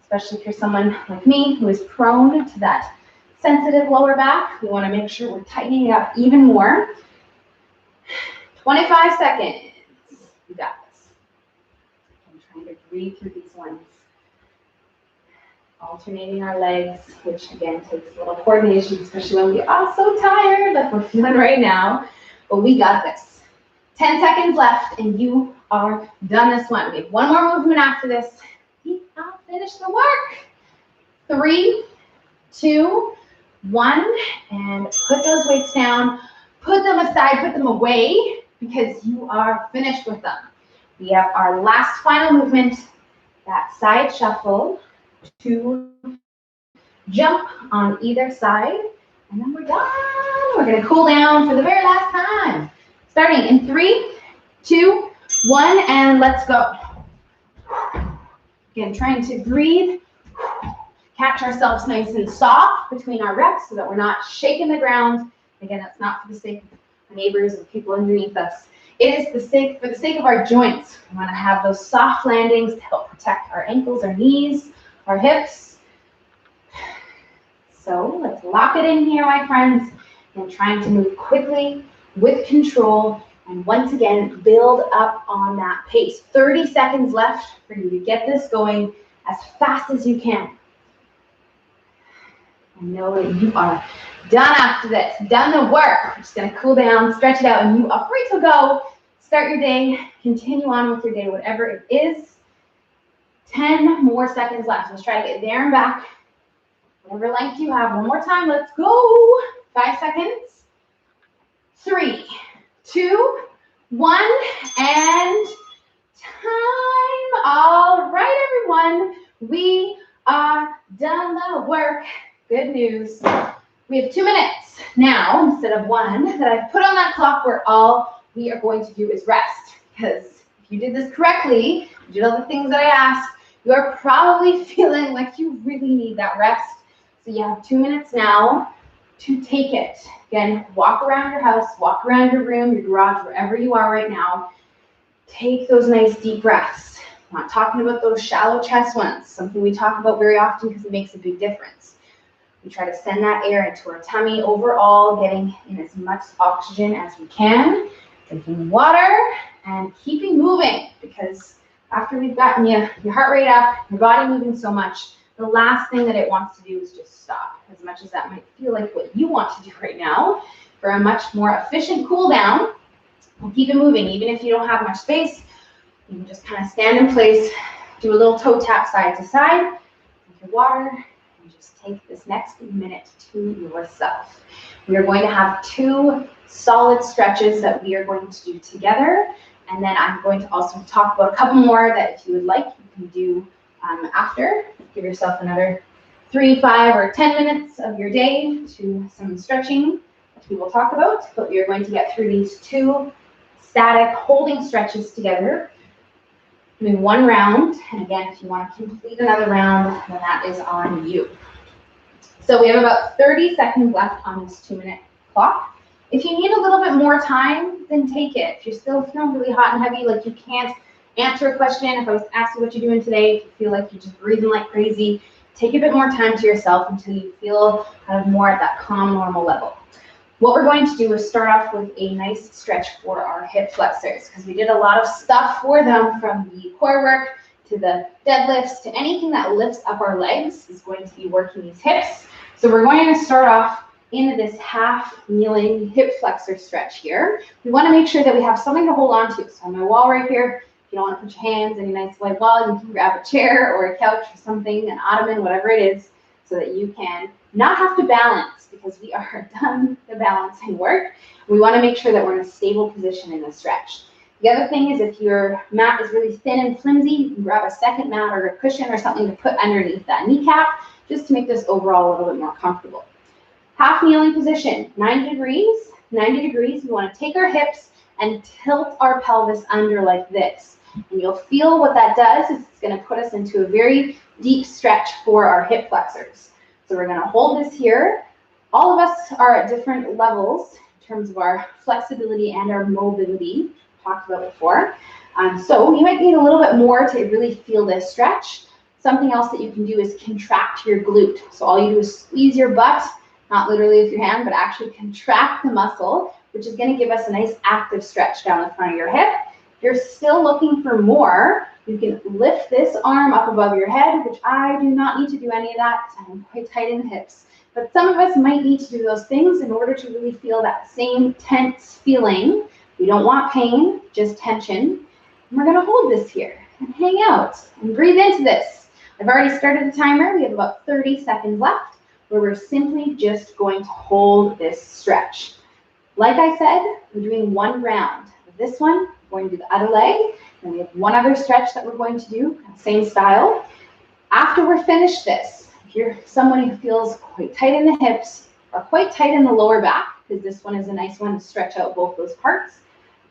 Speaker 1: Especially if you're someone like me who is prone to that sensitive lower back, we want to make sure we're tightening it up even more. 25 seconds. You got this. I'm trying to breathe through these ones. Alternating our legs, which again takes a little coordination, especially when we are so tired like we're feeling right now. But we got this. 10 seconds left and you are done this one. We have one more movement after this. We have finished the work. 3, 2, 1, and put those weights down. Put them aside, put them away, because you are finished with them. We have our last final movement, that side shuffle to jump on either side, and then we're done. We're going to cool down for the very last time. Starting in 3, 2, 1, and let's go. Again, trying to breathe, catch ourselves nice and soft between our reps so that we're not shaking the ground. Again, that's not for the sake of our neighbors and people underneath us. It is for the sake of our joints. We want to have those soft landings to help protect our ankles, our knees, our hips. So let's lock it in here, my friends, and trying to move quickly with control. And once again, build up on that pace. 30 seconds left for you to get this going as fast as you can. And know that you are done after this, done the work. We're just going to cool down, stretch it out, and you are free to go. Start your day, continue on with your day, whatever it is. 10 more seconds left. Let's try to get there and back. Whatever length you have. One more time. Let's go. 5 seconds. 3, 2, 1, and time. All right, everyone. We are done the work. Good news. We have 2 minutes now instead of 1 that I've put on that clock where all we are going to do is rest. Because if you did this correctly, you did all the things that I asked, you are probably feeling like you really need that rest. So you have 2 minutes now to take it. Again, walk around your house, walk around your room, your garage, wherever you are right now. Take those nice deep breaths. I'm not talking about those shallow chest ones, something we talk about very often because it makes a big difference. We try to send that air into our tummy overall, getting in as much oxygen as we can, drinking water, and keeping moving, because after we've gotten your heart rate up, your body moving so much, the last thing that it wants to do is just stop. As much as that might feel like what you want to do right now, for a much more efficient cool down, we'll keep it moving. Even if you don't have much space, you can just kind of stand in place, do a little toe tap side to side, drink your water, and just take this next minute to yourself. We are going to have 2 solid stretches that we are going to do together. And then I'm going to also talk about a couple more that if you would like, you can do after. Give yourself another 3, 5, or 10 minutes of your day to some stretching that we will talk about. But we are going to get through these 2 static holding stretches together, doing 1 round. And again, if you want to complete another round, then that is on you. So we have about 30 seconds left on this 2-minute clock. If you need a little bit more time, then take it. If you're still feeling really hot and heavy, like you can't answer a question, if I was asking what you're doing today, if you feel like you're just breathing like crazy, take a bit more time to yourself until you feel kind of more at that calm, normal level. What we're going to do is start off with a nice stretch for our hip flexors, because we did a lot of stuff for them, from the core work to the deadlifts to anything that lifts up our legs is going to be working these hips. So we're going to start off into this half kneeling hip flexor stretch here. We want to make sure that we have something to hold on to. So on my wall right here, if you don't want to put your hands in a nice white wall, you can grab a chair or a couch or something, an ottoman, whatever it is. so that you can not have to balance, because we are done the balancing work. We want to make sure that we're in a stable position in the stretch. The other thing is, if your mat is really thin and flimsy, you can grab a second mat or a cushion or something to put underneath that kneecap, just to make this overall a little bit more comfortable. Half kneeling position, 90 degrees. 90 degrees, we want to take our hips and tilt our pelvis under like this. And you'll feel what that does is it's going to put us into a very deep stretch for our hip flexors. So we're going to hold this here. All of us are at different levels in terms of our flexibility and our mobility, talked about before. So you might need a little bit more to really feel this stretch. Something else that you can do is contract your glute. So all you do is squeeze your butt, not literally with your hand, but actually contract the muscle, which is going to give us a nice active stretch down the front of your hip. If you're still looking for more, you can lift this arm up above your head, which I do not need to do any of that because I'm quite tight in the hips. But some of us might need to do those things in order to really feel that same tense feeling. We don't want pain, just tension. And we're going to hold this here and hang out and breathe into this. I've already started the timer. We have about 30 seconds left, where we're simply just going to hold this stretch. Like I said, we're doing one round. With this one, we're going to do the other leg, and we have one other stretch that we're going to do, same style. After we're finished this, if you're someone who feels quite tight in the hips or quite tight in the lower back, because this one is a nice one to stretch out both those parts,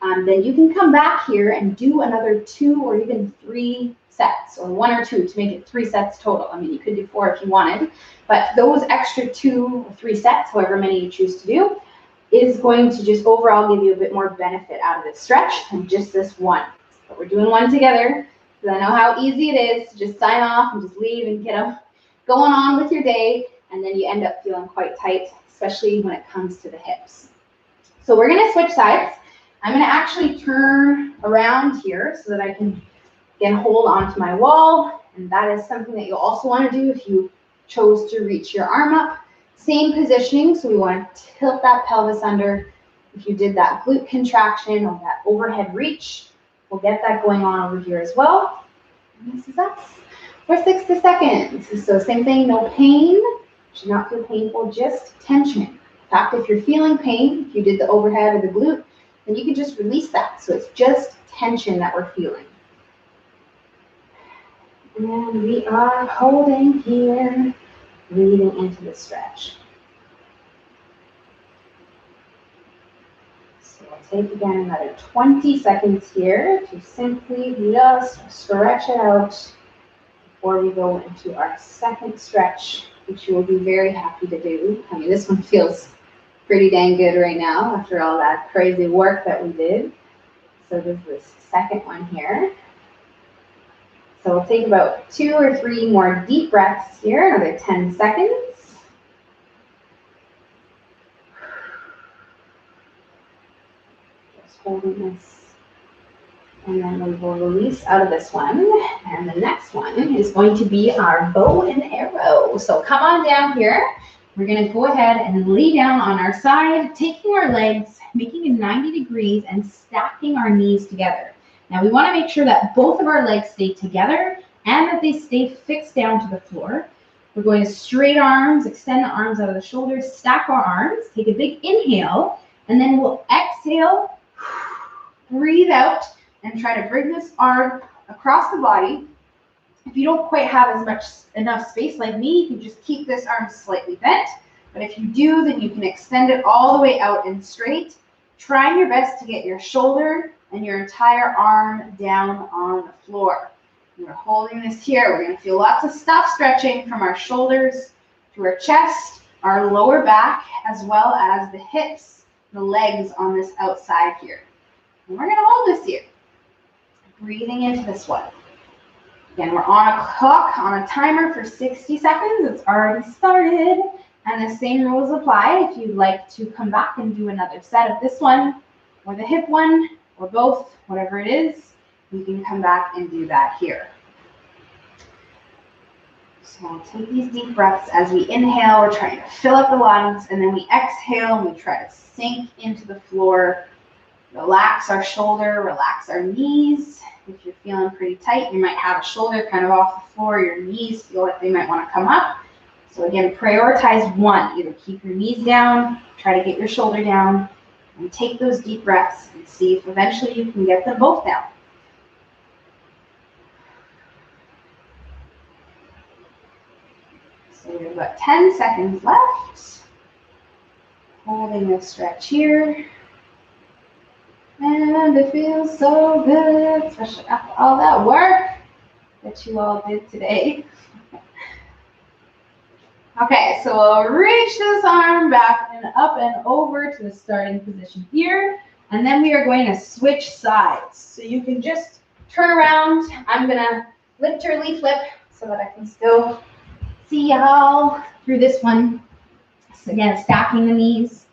Speaker 1: then you can come back here and do another 2 or even 3 sets, or 1 or 2 to make it 3 sets total. I mean, you could do 4 if you wanted, but those extra 2 or 3 sets, however many you choose to do, is going to just overall give you a bit more benefit out of this stretch than just this one. But we're doing one together, because I know how easy it is to just sign off and just leave and get going on with your day, and then you end up feeling quite tight, especially when it comes to the hips. So we're going to switch sides. I'm going to actually turn around here so that I can, again, hold onto my wall, and that is something that you'll also want to do if you chose to reach your arm up. Same positioning, so we want to tilt that pelvis under. If you did that glute contraction or that overhead reach, we'll get that going on over here as well. And this is us for 60 seconds. So same thing, no pain. Should not feel painful, just tension. In fact, if you're feeling pain, if you did the overhead or the glute, then you can just release that. So it's just tension that we're feeling. And we are holding here, breathing into the stretch. So we'll take again another 20 seconds here to simply just stretch it out before we go into our second stretch, which you will be very happy to do. I mean, this one feels pretty dang good right now after all that crazy work that we did. So there's this second one here. So we'll take about 2 or 3 more deep breaths here, another 10 seconds. Just holding this. And then we will release out of this one. And the next one is going to be our bow and arrow. So come on down here. We're going to go ahead and lay down on our side, taking our legs, making it 90 degrees, and stacking our knees together. Now we want to make sure that both of our legs stay together and that they stay fixed down to the floor. We're going to straight arms, extend the arms out of the shoulders, stack our arms, take a big inhale, and then we'll exhale, breathe out, and try to bring this arm across the body. If you don't quite have enough space like me, you can just keep this arm slightly bent. But if you do, then you can extend it all the way out and straight, trying your best to get your shoulder and your entire arm down on the floor. We're holding this here. We're going to feel lots of stuff stretching from our shoulders to our chest, our lower back, as well as the hips, the legs on this outside here. And we're going to hold this here. Breathing into this one. Again, we're on a clock, on a timer for 60 seconds. It's already started. And the same rules apply if you'd like to come back and do another set of this one, or the hip one, or both, whatever it is. You can come back and do that here. So I'll take these deep breaths. As we inhale, we're trying to fill up the lungs, and then we exhale and we try to sink into the floor. Relax our shoulder, relax our knees. If you're feeling pretty tight, you might have a shoulder kind of off the floor. Your knees feel like they might want to come up. So again, prioritize one. Either keep your knees down, try to get your shoulder down, and take those deep breaths and see if eventually you can get them both down. So we have about 10 seconds left. Holding this stretch here. And it feels so good, especially after all that work that you all did today. Okay, so we'll reach this arm back and up and over to the starting position here. And then we are going to switch sides. So you can just turn around. I'm going to lift or leaf flip so that I can still see y'all through this one. So again, stacking the knees,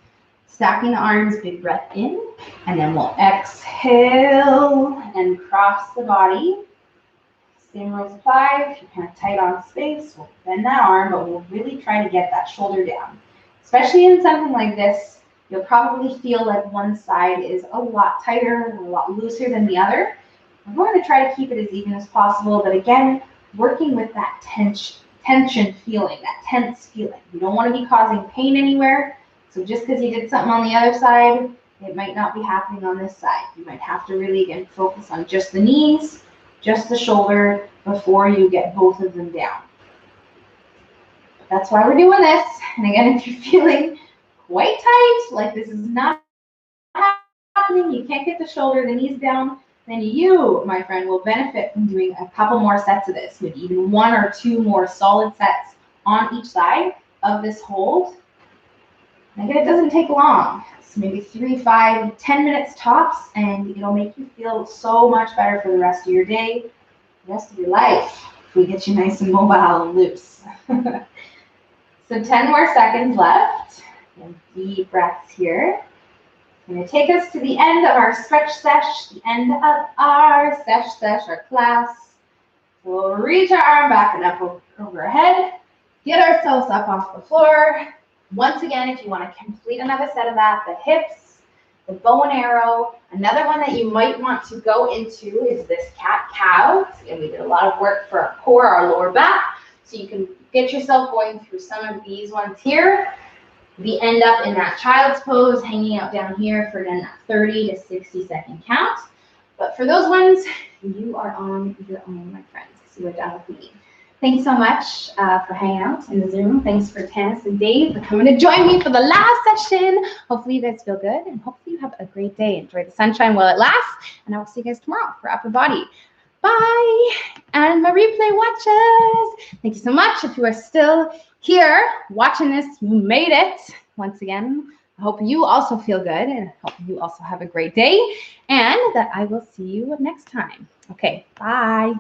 Speaker 1: stacking the arms, big breath in. And then we'll exhale and cross the body. Same rules apply. If you're kind of tight on space, we'll bend that arm, but we'll really try to get that shoulder down. Especially in something like this, you'll probably feel like one side is a lot tighter, a lot looser than the other. I'm going to try to keep it as even as possible, but again, working with that tension feeling, that tense feeling. You don't want to be causing pain anywhere. So just because you did something on the other side, it might not be happening on this side. You might have to really, again, focus on just the knees, just the shoulder before you get both of them down. That's why we're doing this. And again, if you're feeling quite tight, like this is not happening, you can't get the shoulder, the knees down, then you, my friend, will benefit from doing a couple more sets of this, maybe even 1 or 2 more solid sets on each side of this hold. And again, it doesn't take long. It's maybe 3, 5, 10 minutes tops, and it'll make you feel so much better for the rest of your day, the rest of your life, if we get you nice and mobile and loose. So 10 more seconds left. And deep breaths here. I'm going to take us to the end of our stretch sesh, the end of our sesh, our class. We'll reach our arm back and up over our head. Get ourselves up off the floor. Once again, if you want to complete another set of that, the hips, the bow and arrow. Another one that you might want to go into is this cat-cow. And we did a lot of work for our core, our lower back. So you can get yourself going through some of these ones here. We end up in that child's pose, hanging out down here for then that 30 to 60 second count. But for those ones, you are on your own, my friends. So you're done with me. Thanks so much for hanging out in the Zoom. Thanks for Tanis and Dave for coming to join me for the last session. Hopefully you guys feel good, and hopefully you have a great day. Enjoy the sunshine while it lasts, and I will see you guys tomorrow for upper body. Bye. And my replay watchers, thank you so much. If you are still here watching this, you made it. Once again, I hope you also feel good, and I hope you also have a great day, and that I will see you next time. Okay, bye.